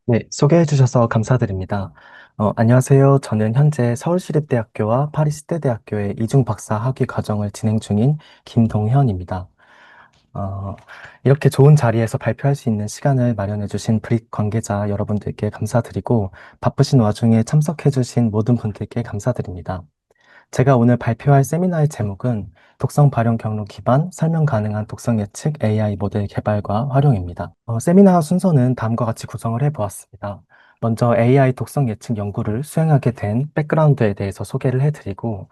네, 소개해 주셔서 감사드립니다. 안녕하세요. 저는 현재 서울시립대학교와 파리스대대학교의 이중 박사 학위 과정을 진행 중인 김동현입니다. 어, 이렇게 좋은 자리에서 발표할 수 있는 시간을 마련해 주신 브릭 관계자 여러분들께 감사드리고 바쁘신 와중에 참석해 주신 모든 분들께 감사드립니다. 제가 오늘 발표할 세미나의 제목은 독성 발현 경로 기반 설명 가능한 독성 예측 AI 모델 개발과 활용입니다. 세미나 순서는 다음과 같이 구성을 해보았습니다. 먼저 AI 독성 예측 연구를 수행하게 된 백그라운드에 대해서 소개를 해드리고,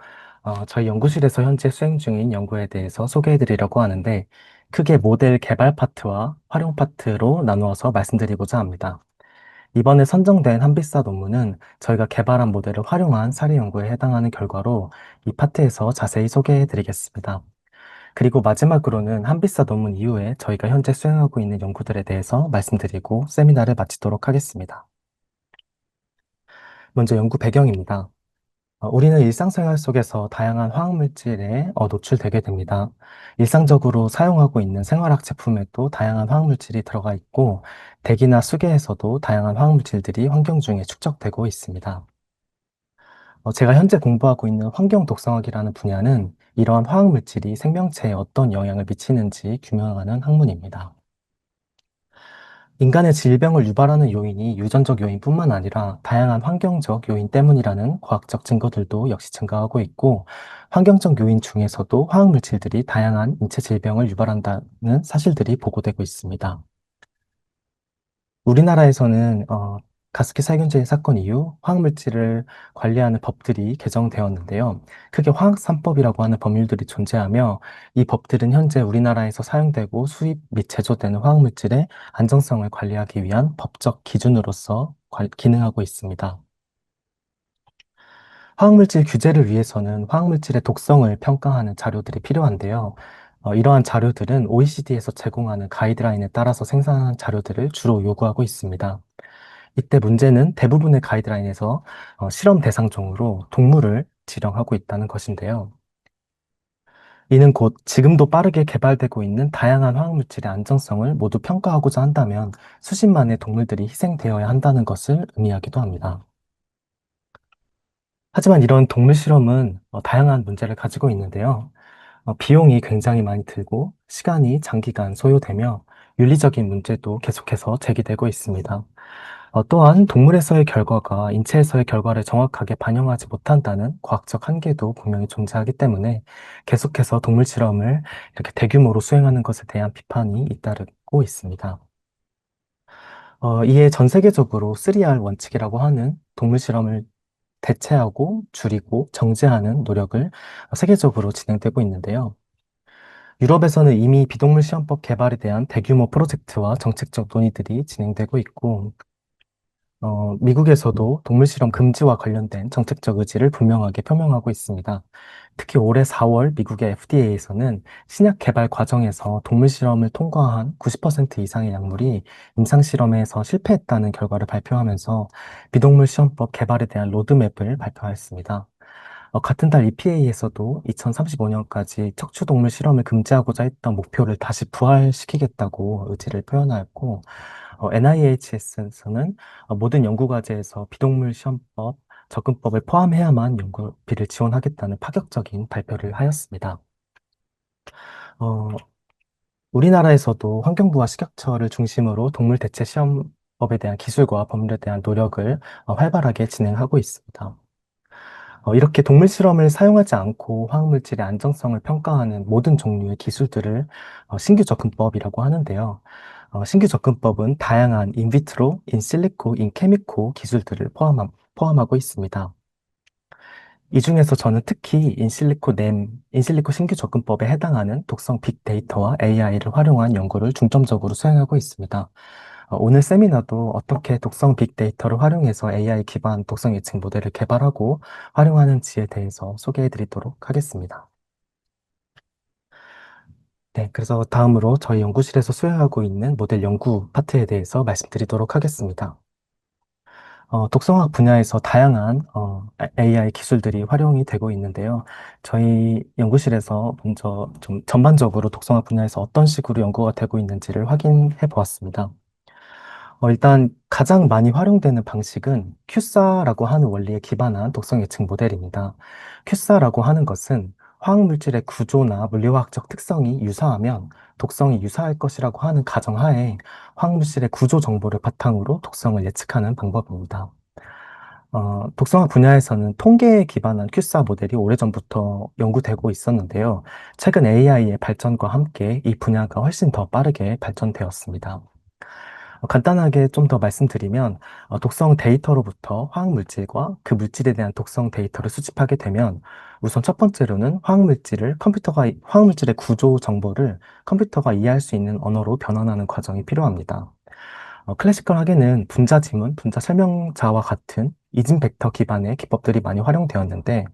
저희 연구실에서 현재 수행 중인 연구에 대해서 소개해드리려고 하는데, 크게 모델 개발 파트와 활용 파트로 나누어서 말씀드리고자 합니다. 이번에 선정된 한비싸 논문은 저희가 개발한 모델을 활용한 사례 연구에 해당하는 결과로 이 파트에서 자세히 소개해 드리겠습니다. 그리고 마지막으로는 한비싸 논문 이후에 저희가 현재 수행하고 있는 연구들에 대해서 말씀드리고 세미나를 마치도록 하겠습니다. 먼저 연구 배경입니다. 우리는 일상생활 속에서 다양한 화학물질에 노출되게 됩니다. 일상적으로 사용하고 있는 생활학 제품에도 다양한 화학물질이 들어가 있고, 대기나 수계에서도 다양한 화학물질들이 환경 중에 축적되고 있습니다. 제가 현재 공부하고 있는 환경 독성학이라는 분야는 이러한 화학물질이 생명체에 어떤 영향을 미치는지 규명하는 학문입니다. 인간의 질병을 유발하는 요인이 유전적 요인뿐만 아니라 다양한 환경적 요인 때문이라는 과학적 증거들도 역시 증가하고 있고, 환경적 요인 중에서도 화학물질들이 다양한 인체 질병을 유발한다는 사실들이 보고되고 있습니다. 우리나라에서는 가습기 살균제 사건 이후 화학물질을 관리하는 법들이 개정되었는데요. 크게 화학3법이라고 하는 법률들이 존재하며 이 법들은 현재 우리나라에서 사용되고 수입 및 제조되는 화학물질의 안정성을 관리하기 위한 법적 기준으로서 기능하고 있습니다. 화학물질 규제를 위해서는 화학물질의 독성을 평가하는 자료들이 필요한데요. 이러한 자료들은 OECD에서 제공하는 가이드라인에 따라서 생산한 자료들을 주로 요구하고 있습니다. 이때 문제는 대부분의 가이드라인에서 실험 대상종으로 동물을 지정하고 있다는 것인데요. 이는 곧 지금도 빠르게 개발되고 있는 다양한 화학물질의 안정성을 모두 평가하고자 한다면 수십만의 동물들이 희생되어야 한다는 것을 의미하기도 합니다. 하지만 이런 동물 실험은 다양한 문제를 가지고 있는데요. 비용이 굉장히 많이 들고 시간이 장기간 소요되며 윤리적인 문제도 계속해서 제기되고 있습니다. 또한 동물에서의 결과가 인체에서의 결과를 정확하게 반영하지 못한다는 과학적 한계도 분명히 존재하기 때문에 계속해서 동물 실험을 이렇게 대규모로 수행하는 것에 대한 비판이 잇따르고 있습니다. 이에 전 세계적으로 3R 원칙이라고 하는 동물 실험을 대체하고 줄이고 정제하는 노력을 세계적으로 진행되고 있는데요. 유럽에서는 이미 비동물 시험법 개발에 대한 대규모 프로젝트와 정책적 논의들이 진행되고 있고, 미국에서도 동물 실험 금지와 관련된 정책적 의지를 분명하게 표명하고 있습니다. 특히 올해 4월 미국의 FDA에서는 신약 개발 과정에서 동물 실험을 통과한 90% 이상의 약물이 임상 실험에서 실패했다는 결과를 발표하면서 비동물 시험법 개발에 대한 로드맵을 발표하였습니다. 같은 달 EPA에서도 2035년까지 척추동물 실험을 금지하고자 했던 목표를 다시 부활시키겠다고 의지를 표현하였고, NIHS에서는 모든 연구과제에서 비동물 시험법, 접근법을 포함해야만 연구비를 지원하겠다는 파격적인 발표를 하였습니다. 어, 우리나라에서도 환경부와 식약처를 중심으로 동물 대체 시험법에 대한 기술과 법률에 대한 노력을 활발하게 진행하고 있습니다. 이렇게 동물 실험을 사용하지 않고 화학물질의 안정성을 평가하는 모든 종류의 기술들을 신규 접근법이라고 하는데요. 신규 접근법은 다양한 인비트로, 인실리코, 인케미코 기술들을 포함하고 있습니다. 이 중에서 저는 특히 인실리코 신규 접근법에 해당하는 독성 빅데이터와 AI를 활용한 연구를 중점적으로 수행하고 있습니다. 오늘 세미나도 어떻게 독성 빅데이터를 활용해서 AI 기반 독성 예측 모델을 개발하고 활용하는지에 대해서 소개해 드리도록 하겠습니다. 네, 그래서 다음으로 저희 연구실에서 수행하고 있는 모델 연구 파트에 대해서 말씀드리도록 하겠습니다. 독성학 분야에서 다양한 AI 기술들이 활용이 되고 있는데요. 저희 연구실에서 먼저 좀 전반적으로 독성학 분야에서 어떤 식으로 연구가 되고 있는지를 확인해 보았습니다. 일단 가장 많이 활용되는 방식은 큐사라고 하는 원리에 기반한 독성 예측 모델입니다. 큐사라고 하는 것은 화학물질의 구조나 물리화학적 특성이 유사하면 독성이 유사할 것이라고 하는 가정하에 화학물질의 구조 정보를 바탕으로 독성을 예측하는 방법입니다. 독성학 분야에서는 통계에 기반한 큐사 모델이 오래전부터 연구되고 있었는데요. 최근 AI의 발전과 함께 이 분야가 훨씬 더 빠르게 발전되었습니다. 간단하게 좀 더 말씀드리면, 독성 데이터로부터 화학 물질과 그 물질에 대한 독성 데이터를 수집하게 되면, 우선 첫 번째로는 화학 물질의 구조 정보를 컴퓨터가 이해할 수 있는 언어로 변환하는 과정이 필요합니다. 클래시컬 학에는 분자 지문, 분자 설명자와 같은 이진 벡터 기반의 기법들이 많이 활용되었는데,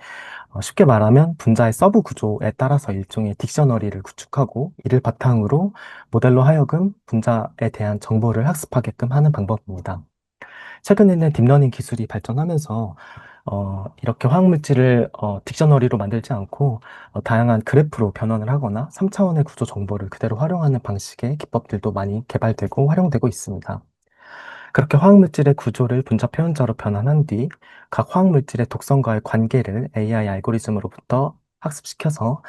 쉽게 말하면 분자의 서브 구조에 따라서 일종의 딕셔너리를 구축하고 이를 바탕으로 모델로 하여금 분자에 대한 정보를 학습하게끔 하는 방법입니다. 최근에는 딥러닝 기술이 발전하면서 이렇게 화학물질을 딕셔너리로 만들지 않고 다양한 그래프로 변환을 하거나 3차원의 구조 정보를 그대로 활용하는 방식의 기법들도 많이 개발되고 활용되고 있습니다. 그렇게 화학물질의 구조를 분자 표현자로 변환한 뒤 각 화학물질의 독성과의 관계를 AI 알고리즘으로부터 학습시켜서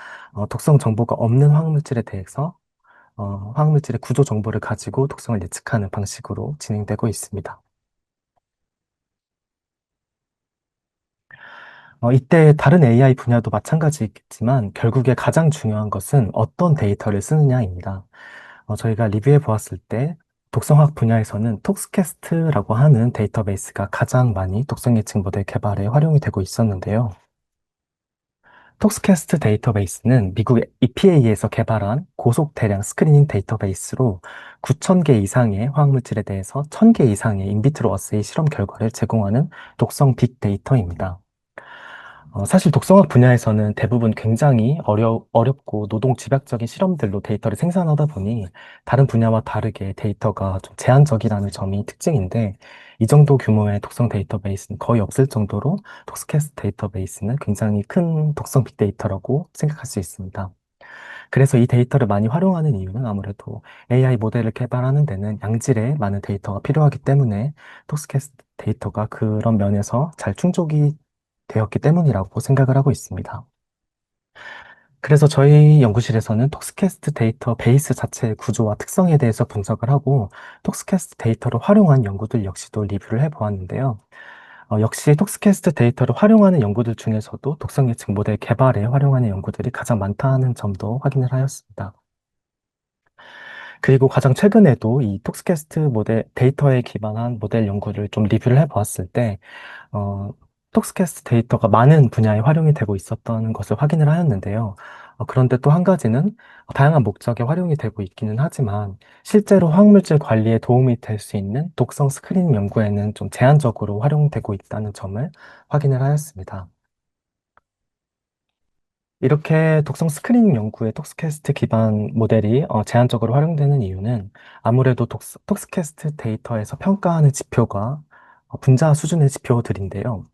독성 정보가 없는 화학물질에 대해서 화학물질의 구조 정보를 가지고 독성을 예측하는 방식으로 진행되고 있습니다. 이때 다른 AI 분야도 마찬가지겠지만 결국에 가장 중요한 것은 어떤 데이터를 쓰느냐입니다. 저희가 리뷰해 보았을 때 독성학 분야에서는 톡스캐스트라고 하는 데이터베이스가 가장 많이 독성 예측 모델 개발에 활용이 되고 있었는데요. 톡스캐스트 데이터베이스는 미국 EPA에서 개발한 고속 대량 스크리닝 데이터베이스로 9,000개 이상의 화학물질에 대해서 1,000개 이상의 인비트로 어세이 실험 결과를 제공하는 독성 빅데이터입니다. 사실 독성학 분야에서는 대부분 굉장히 어렵고 노동 집약적인 실험들로 데이터를 생산하다 보니 다른 분야와 다르게 데이터가 좀 제한적이라는 점이 특징인데 이 정도 규모의 독성 데이터베이스는 거의 없을 정도로 톡스캐스트 데이터베이스는 굉장히 큰 독성 빅데이터라고 생각할 수 있습니다. 그래서 이 데이터를 많이 활용하는 이유는 아무래도 AI 모델을 개발하는 데는 양질의 많은 데이터가 필요하기 때문에 톡스캐스트 데이터가 그런 면에서 잘 충족이 되었기 때문이라고 생각을 하고 있습니다. 그래서 저희 연구실에서는 톡스캐스트 데이터 베이스 자체의 구조와 특성에 대해서 분석을 하고 톡스캐스트 데이터를 활용한 연구들 역시도 리뷰를 해보았는데요. 역시 톡스캐스트 데이터를 활용하는 연구들 중에서도 독성 예측 모델 개발에 활용하는 연구들이 가장 많다는 점도 확인을 하였습니다. 그리고 가장 최근에도 이 톡스캐스트 모델 데이터에 기반한 모델 연구를 좀 리뷰를 해보았을 때 어, 톡스캐스트 데이터가 많은 분야에 활용이 되고 있었던 것을 확인을 하였는데요. 그런데 또 한 가지는 다양한 목적에 활용이 되고 있기는 하지만 실제로 화학물질 관리에 도움이 될 수 있는 독성 스크린 연구에는 좀 제한적으로 활용되고 있다는 점을 확인을 하였습니다. 이렇게 독성 스크리닝 연구에 톡스캐스트 기반 모델이 제한적으로 활용되는 이유는 아무래도 톡스캐스트 데이터에서 평가하는 지표가 분자 수준의 지표들인데요.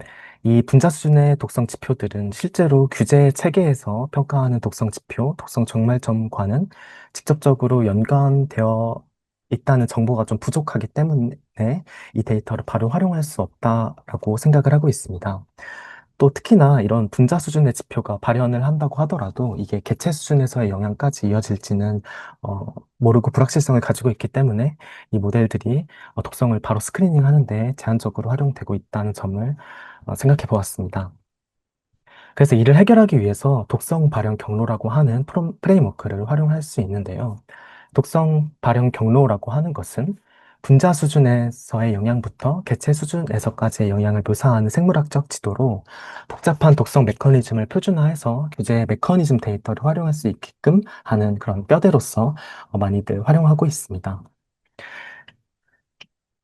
이 분자 수준의 독성 지표들은 실제로 규제 체계에서 평가하는 독성 지표, 독성 정말점과는 직접적으로 연관되어 있다는 정보가 좀 부족하기 때문에 이 데이터를 바로 활용할 수 없다라고 생각을 하고 있습니다. 또 특히나 이런 분자 수준의 지표가 발현을 한다고 하더라도 이게 개체 수준에서의 영향까지 이어질지는 모르고 불확실성을 가지고 있기 때문에 이 모델들이 독성을 바로 스크리닝 하는데 제한적으로 활용되고 있다는 점을 생각해 보았습니다. 그래서 이를 해결하기 위해서 독성 발현 경로라고 하는 프레임워크를 활용할 수 있는데요. 독성 발현 경로라고 하는 것은 분자 수준에서의 영향부터 개체 수준에서까지의 영향을 묘사하는 생물학적 지도로 복잡한 독성 메커니즘을 표준화해서 규제 메커니즘 데이터를 활용할 수 있게끔 하는 그런 뼈대로서 많이들 활용하고 있습니다.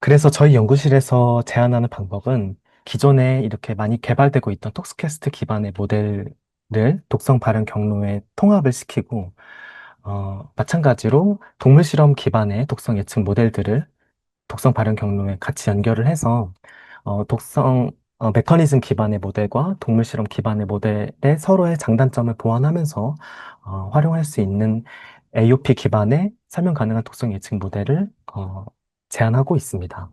그래서 저희 연구실에서 제안하는 방법은 기존에 이렇게 많이 개발되고 있던 톡스캐스트 기반의 모델을 독성 발현 경로에 통합을 시키고, 마찬가지로 동물 실험 기반의 독성 예측 모델들을 독성 발현 경로에 같이 연결을 해서, 독성 메커니즘 기반의 모델과 동물 실험 기반의 모델의 서로의 장단점을 보완하면서 활용할 수 있는 AOP 기반의 설명 가능한 독성 예측 모델을 제안하고 있습니다.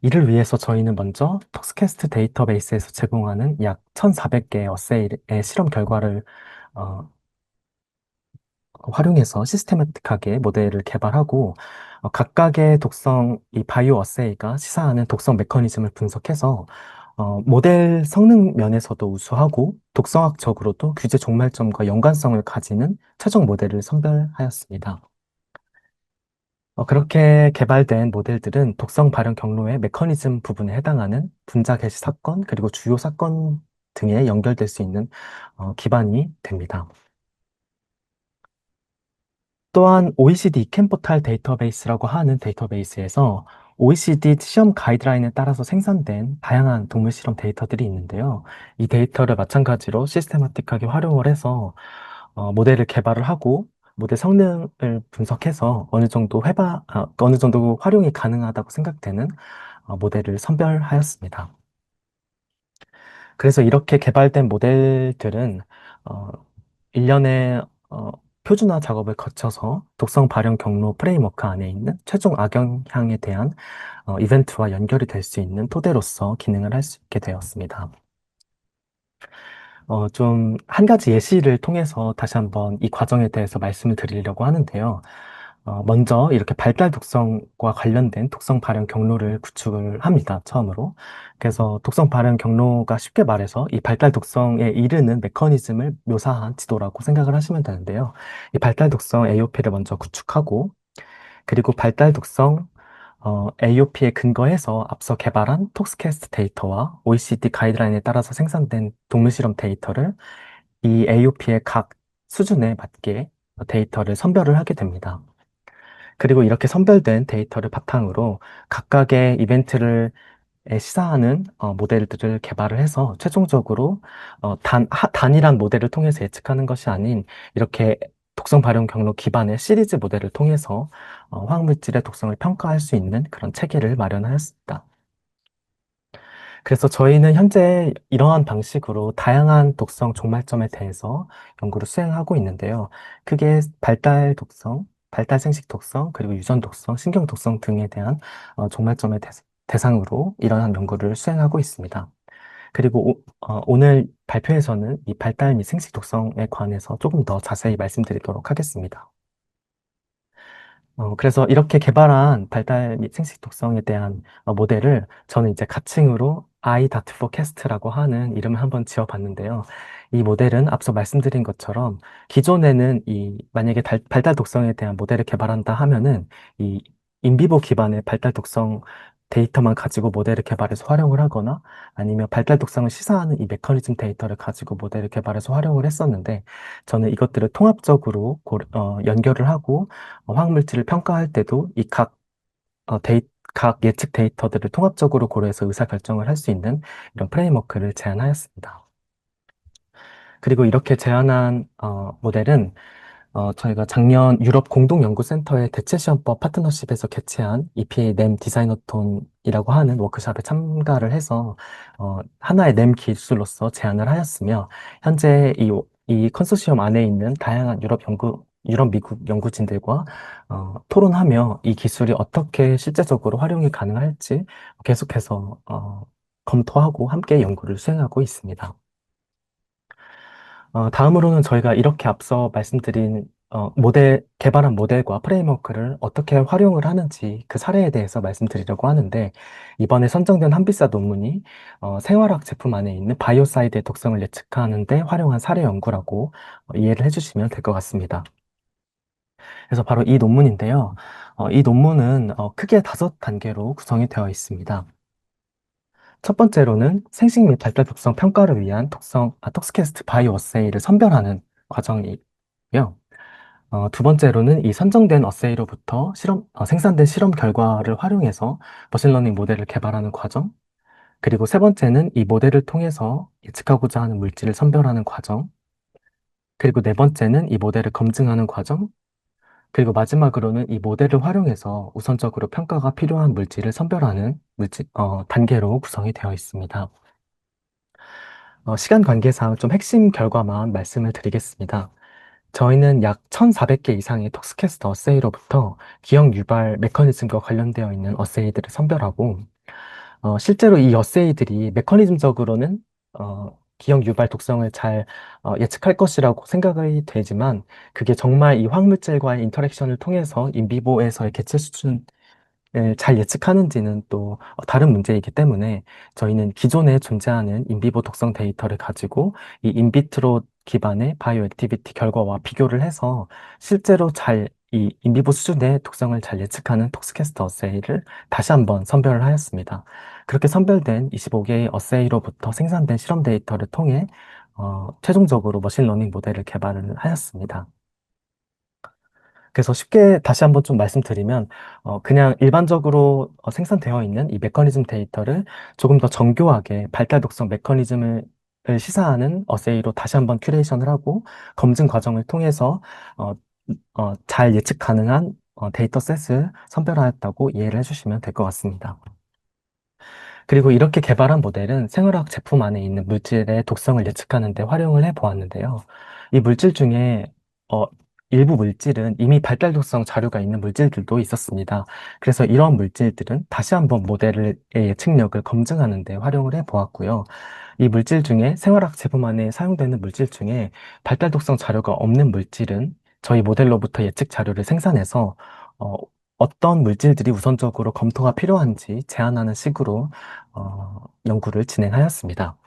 이를 위해서 저희는 먼저 톡스캐스트 데이터베이스에서 제공하는 약 1,400개의 어세이의 실험 결과를 어, 활용해서 시스테마틱하게 모델을 개발하고 각각의 독성, 이 바이오 어세이가 시사하는 독성 메커니즘을 분석해서 모델 성능 면에서도 우수하고 독성학적으로도 규제 종말점과 연관성을 가지는 최종 모델을 선별하였습니다. 그렇게 개발된 모델들은 독성 발현 경로의 메커니즘 부분에 해당하는 분자 개시 사건, 그리고 주요 사건 등에 연결될 수 있는 기반이 됩니다. 또한 OECD 이캔포탈 데이터베이스라고 하는 데이터베이스에서 OECD 시험 가이드라인에 따라서 생산된 다양한 동물 실험 데이터들이 있는데요. 이 데이터를 마찬가지로 시스테마틱하게 활용을 해서 모델을 개발을 하고 모델 성능을 분석해서 어느 정도 활용이 가능하다고 생각되는 모델을 선별하였습니다. 그래서 이렇게 개발된 모델들은 어, 일련의 표준화 작업을 거쳐서 독성 발현 경로 프레임워크 안에 있는 최종 악영향에 대한 이벤트와 연결이 될 수 있는 토대로서 기능을 할 수 있게 되었습니다. 좀 한 가지 예시를 통해서 다시 한번 이 과정에 대해서 말씀을 드리려고 하는데요. 먼저 이렇게 발달 독성과 관련된 독성 발현 경로를 구축을 합니다. 처음으로. 그래서 독성 발현 경로가 쉽게 말해서 이 발달 독성에 이르는 메커니즘을 묘사한 지도라고 생각을 하시면 되는데요. 이 발달 독성 AOP를 먼저 구축하고, 그리고 발달 독성 AOP에 근거해서 앞서 개발한 톡스캐스트 데이터와 OECD 가이드라인에 따라서 생산된 동물 실험 데이터를 이 AOP의 각 수준에 맞게 데이터를 선별을 하게 됩니다. 그리고 이렇게 선별된 데이터를 바탕으로 각각의 이벤트를 시사하는 모델들을 개발을 해서 최종적으로 단일한 모델을 통해서 예측하는 것이 아닌 이렇게 독성 발현 경로 기반의 시리즈 모델을 통해서 화학물질의 독성을 평가할 수 있는 그런 체계를 마련하였습니다. 그래서 저희는 현재 이러한 방식으로 다양한 독성 종말점에 대해서 연구를 수행하고 있는데요. 크게 발달 독성, 발달 생식 독성, 그리고 유전 독성, 신경 독성 등에 대한 종말점의 대상으로 이러한 연구를 수행하고 있습니다. 그리고 오늘 발표에서는 이 발달 및 생식 독성에 관해서 조금 더 자세히 말씀드리도록 하겠습니다. 그래서 이렇게 개발한 발달 및 생식 독성에 대한 모델을 저는 이제 가칭으로 I.4CAST라고 하는 이름을 한번 지어봤는데요. 이 모델은 앞서 말씀드린 것처럼 기존에는 만약에 발달 독성에 대한 모델을 개발한다 하면은 이 인비보 기반의 발달 독성 데이터만 가지고 모델을 개발해서 활용을 하거나 아니면 발달 독성을 시사하는 이 메커니즘 데이터를 가지고 모델을 개발해서 활용을 했었는데 저는 이것들을 통합적으로 연결을 하고 화학물질을 평가할 때도 각 예측 데이터들을 통합적으로 고려해서 의사결정을 할 수 있는 이런 프레임워크를 제안하였습니다. 그리고 이렇게 제안한 모델은 저희가 작년 유럽 공동연구센터의 대체시험법 파트너십에서 개최한 EPA NEM 디자이너톤이라고 하는 워크숍에 참가를 해서 하나의 NEM 기술로서 제안을 하였으며 현재 이 컨소시엄 안에 있는 다양한 유럽, 미국 연구진들과 토론하며 이 기술이 어떻게 실제적으로 활용이 가능할지 계속해서 검토하고 함께 연구를 수행하고 있습니다. 다음으로는 저희가 이렇게 앞서 말씀드린 개발한 모델과 프레임워크를 어떻게 활용을 하는지 그 사례에 대해서 말씀드리려고 하는데, 이번에 선정된 한비사 논문이 생화학 제품 안에 있는 바이오사이드의 독성을 예측하는데 활용한 사례 연구라고 이해를 해주시면 될 것 같습니다. 그래서 바로 이 논문인데요. 이 논문은 크게 5단계로 구성이 되어 있습니다. 첫 번째로는 생식 및 발달 독성 평가를 위한 톡스캐스트 바이오 어세이를 선별하는 과정이고요. 두 번째로는 이 선정된 어세이로부터 생산된 실험 결과를 활용해서 머신러닝 모델을 개발하는 과정. 그리고 세 번째는 이 모델을 통해서 예측하고자 하는 물질을 선별하는 과정. 그리고 네 번째는 이 모델을 검증하는 과정. 그리고 마지막으로는 이 모델을 활용해서 우선적으로 평가가 필요한 물질을 선별하는 단계로 구성이 되어 있습니다. 시간 관계상 좀 핵심 결과만 말씀을 드리겠습니다. 저희는 약 1,400개 이상의 톡스캐스트 어세이로부터 기억 유발 메커니즘과 관련되어 있는 어세이들을 선별하고, 실제로 이 어세이들이 메커니즘적으로는 기억 유발 독성을 잘 예측할 것이라고 생각이 되지만, 그게 정말 이 화학물질과의 인터랙션을 통해서 인비보에서의 개체 수준 잘 예측하는지는 또 다른 문제이기 때문에 저희는 기존에 존재하는 인비보 독성 데이터를 가지고 이 인비트로 기반의 바이오 액티비티 결과와 비교를 해서 실제로 잘 이 인비보 수준의 독성을 잘 예측하는 톡스캐스트 어세이를 다시 한번 선별을 하였습니다. 그렇게 선별된 25개의 어세이로부터 생산된 실험 데이터를 통해 최종적으로 머신러닝 모델을 개발을 하였습니다. 그래서 쉽게 다시 한번 좀 말씀드리면, 그냥 일반적으로 생산되어 있는 이 메커니즘 데이터를 조금 더 정교하게 발달 독성 메커니즘을 시사하는 어세이로 다시 한번 큐레이션을 하고 검증 과정을 통해서 어, 잘 예측 가능한 데이터셋을 선별하였다고 이해를 해주시면 될 것 같습니다. 그리고 이렇게 개발한 모델은 생화학 제품 안에 있는 물질의 독성을 예측하는 데 활용을 해 보았는데요. 이 물질 중에 어, 일부 물질은 이미 발달 독성 자료가 있는 물질들도 있었습니다. 그래서 이런 물질들은 다시 한번 모델의 예측력을 검증하는 데 활용을 해 보았고요. 이 물질 중에 생화학 제품 안에 사용되는 물질 중에 발달 독성 자료가 없는 물질은 저희 모델로부터 예측 자료를 생산해서 어, 어떤 물질들이 우선적으로 검토가 필요한지 제안하는 식으로 연구를 진행하였습니다.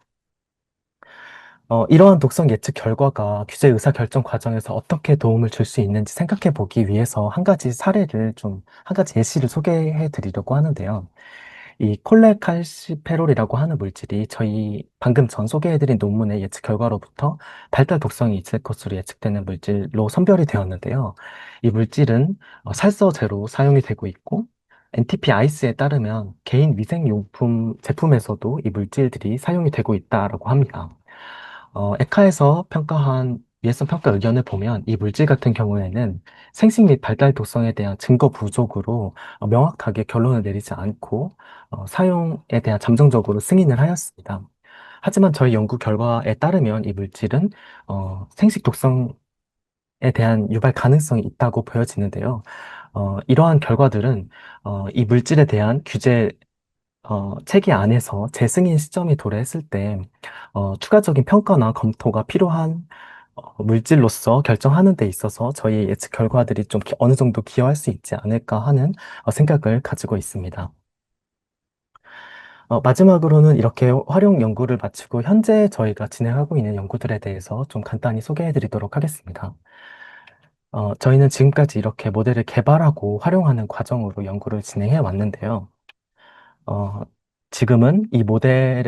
이러한 독성 예측 결과가 규제 의사 결정 과정에서 어떻게 도움을 줄 수 있는지 생각해 보기 위해서 한 가지 예시를 소개해 드리려고 하는데요. 이 콜레칼시페롤이라고 하는 물질이 저희 방금 전 소개해드린 논문의 예측 결과로부터 발달 독성이 있을 것으로 예측되는 물질로 선별이 되었는데요. 이 물질은 살서제로 사용이 되고 있고, NTP 아이스에 따르면 개인 위생용품 제품에서도 이 물질들이 사용이 되고 있다라고 합니다. 에카에서 평가한 위해성 평가 의견을 보면 이 물질 같은 경우에는 생식 및 발달 독성에 대한 증거 부족으로 명확하게 결론을 내리지 않고 사용에 대한 잠정적으로 승인을 하였습니다. 하지만 저희 연구 결과에 따르면 이 물질은 생식 독성에 대한 유발 가능성이 있다고 보여지는데요. 이러한 결과들은 이 물질에 대한 규제 체계 안에서 재승인 시점이 도래했을 때 추가적인 평가나 검토가 필요한 물질로서 결정하는 데 있어서 저희의 예측 결과들이 좀 어느 정도 기여할 수 있지 않을까 하는 생각을 가지고 있습니다. 마지막으로는 이렇게 활용 연구를 마치고 현재 저희가 진행하고 있는 연구들에 대해서 좀 간단히 소개해 드리도록 하겠습니다. 저희는 지금까지 이렇게 모델을 개발하고 활용하는 과정으로 연구를 진행해 왔는데요. 어, 지금은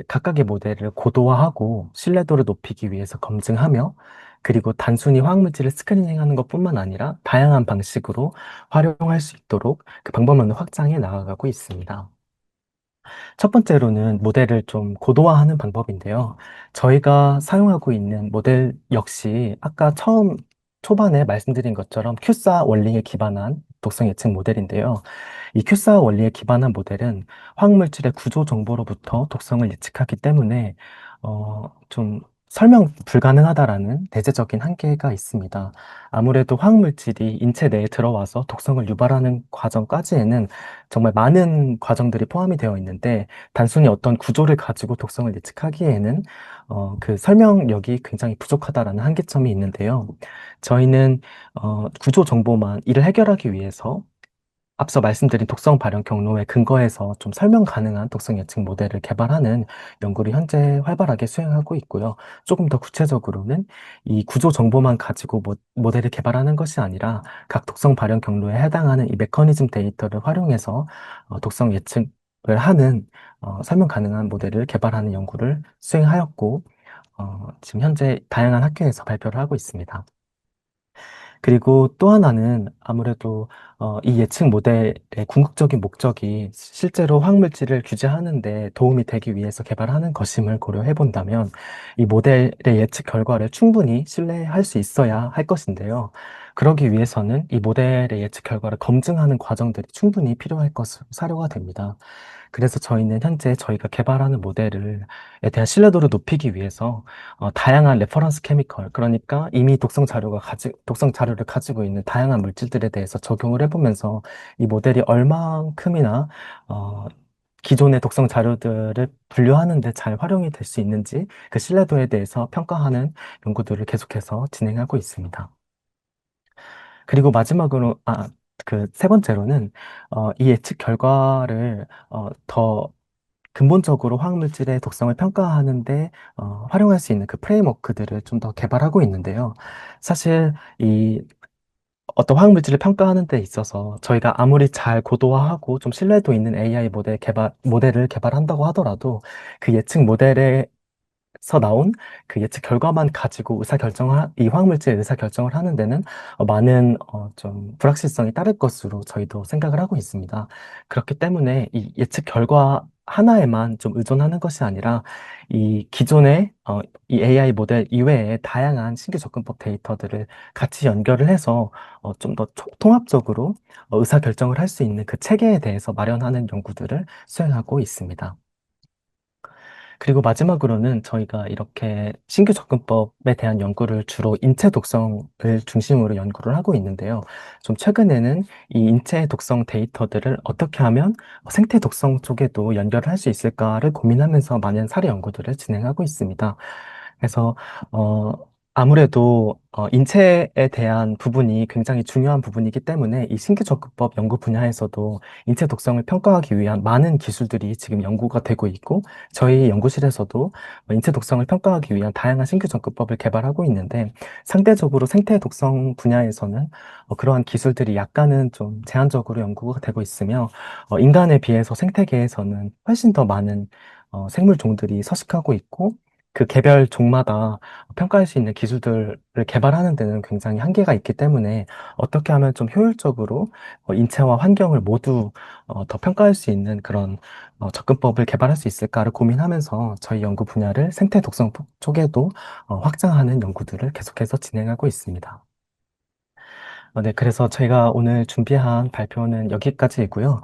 각각의 모델을 고도화하고 신뢰도를 높이기 위해서 검증하며, 그리고 단순히 화학물질을 스크리닝하는 것뿐만 아니라 다양한 방식으로 활용할 수 있도록 그 방법론을 확장해 나아가고 있습니다. 첫 번째로는 모델을 좀 고도화하는 방법인데요. 저희가 사용하고 있는 모델 역시 아까 초반에 말씀드린 것처럼 큐사 원리에 기반한 독성 예측 모델인데요. 이 큐사 원리에 기반한 모델은 화학물질의 구조 정보로부터 독성을 예측하기 때문에 좀 설명 불가능하다라는 대체적인 한계가 있습니다. 아무래도 화학물질이 인체 내에 들어와서 독성을 유발하는 과정까지에는 정말 많은 과정들이 포함이 되어 있는데, 단순히 어떤 구조를 가지고 독성을 예측하기에는 그 설명력이 굉장히 부족하다라는 한계점이 있는데요. 저희는 구조 정보만 이를 해결하기 위해서 앞서 말씀드린 독성 발현 경로에 근거해서 좀 설명 가능한 독성 예측 모델을 개발하는 연구를 현재 활발하게 수행하고 있고요. 조금 더 구체적으로는 이 구조 정보만 가지고 모델을 개발하는 것이 아니라 각 독성 발현 경로에 해당하는 이 메커니즘 데이터를 활용해서 독성 예측을 하는 설명 가능한 모델을 개발하는 연구를 수행하였고, 지금 현재 다양한 학회에서 발표를 하고 있습니다. 그리고 또 하나는 아무래도 이 예측 모델의 궁극적인 목적이 실제로 화학물질을 규제하는 데 도움이 되기 위해서 개발하는 것임을 고려해 본다면 이 모델의 예측 결과를 충분히 신뢰할 수 있어야 할 것인데요. 그러기 위해서는 이 모델의 예측 결과를 검증하는 과정들이 충분히 필요할 것으로 사료가 됩니다. 그래서 저희는 현재 저희가 개발하는 모델에 대한 신뢰도를 높이기 위해서 다양한 레퍼런스 케미컬, 그러니까 이미 독성 자료를 가지고 있는 다양한 물질들에 대해서 적용을 해보면서 이 모델이 얼만큼이나 어, 기존의 독성 자료들을 분류하는 데 잘 활용이 될 수 있는지 그 신뢰도에 대해서 평가하는 연구들을 계속해서 진행하고 있습니다. 그리고 마지막으로, 그 세 번째로는, 이 예측 결과를, 더 근본적으로 화학물질의 독성을 평가하는데, 활용할 수 있는 그 프레임워크들을 좀 더 개발하고 있는데요. 사실, 어떤 화학물질을 평가하는 데 있어서 저희가 아무리 잘 고도화하고 좀 신뢰도 있는 AI 모델을 개발한다고 하더라도 그 예측 모델에 서 나온 그 예측 결과만 가지고 이 화학물질의 의사결정을 하는 데는 많은 좀 불확실성이 따를 것으로 저희도 생각을 하고 있습니다. 그렇기 때문에 이 예측 결과 하나에만 좀 의존하는 것이 아니라 이 기존의 이 AI 모델 이외에 다양한 신규 접근법 데이터들을 같이 연결을 해서 좀 더 통합적으로 의사결정을 할 수 있는 그 체계에 대해서 마련하는 연구들을 수행하고 있습니다. 그리고 마지막으로는 저희가 이렇게 신규 접근법에 대한 연구를 주로 인체 독성을 중심으로 연구를 하고 있는데요. 좀 최근에는 이 인체 독성 데이터들을 어떻게 하면 생태 독성 쪽에도 연결을 할 수 있을까를 고민하면서 많은 사례 연구들을 진행하고 있습니다. 그래서 어, 아무래도 인체에 대한 부분이 굉장히 중요한 부분이기 때문에 이 신규적극법 연구 분야에서도 인체 독성을 평가하기 위한 많은 기술들이 지금 연구가 되고 있고 저희 연구실에서도 인체 독성을 평가하기 위한 다양한 신규적극법을 개발하고 있는데 상대적으로 생태 독성 분야에서는 그러한 기술들이 약간은 좀 제한적으로 연구가 되고 있으며 인간에 비해서 생태계에서는 훨씬 더 많은 생물 종들이 서식하고 있고 그 개별 종마다 평가할 수 있는 기술들을 개발하는 데는 굉장히 한계가 있기 때문에 어떻게 하면 좀 효율적으로 인체와 환경을 모두 더 평가할 수 있는 그런 접근법을 개발할 수 있을까를 고민하면서 저희 연구 분야를 생태 독성 쪽에도 확장하는 연구들을 계속해서 진행하고 있습니다. 네, 그래서 제가 오늘 준비한 발표는 여기까지이고요.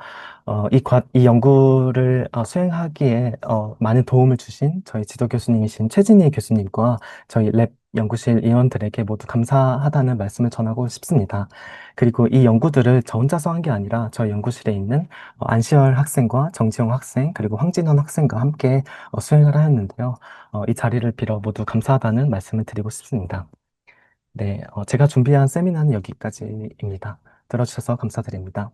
이 연구를 수행하기에 많은 도움을 주신 저희 지도 교수님이신 최진희 교수님과 저희 랩 연구실 위원들에게 모두 감사하다는 말씀을 전하고 싶습니다. 그리고 이 연구들을 저 혼자서 한 게 아니라 저희 연구실에 있는 안시열 학생과 정지영 학생, 그리고 황진원 학생과 함께 수행을 하였는데요. 이 자리를 빌어 모두 감사하다는 말씀을 드리고 싶습니다. 네, 제가 준비한 세미나는 여기까지입니다. 들어주셔서 감사드립니다.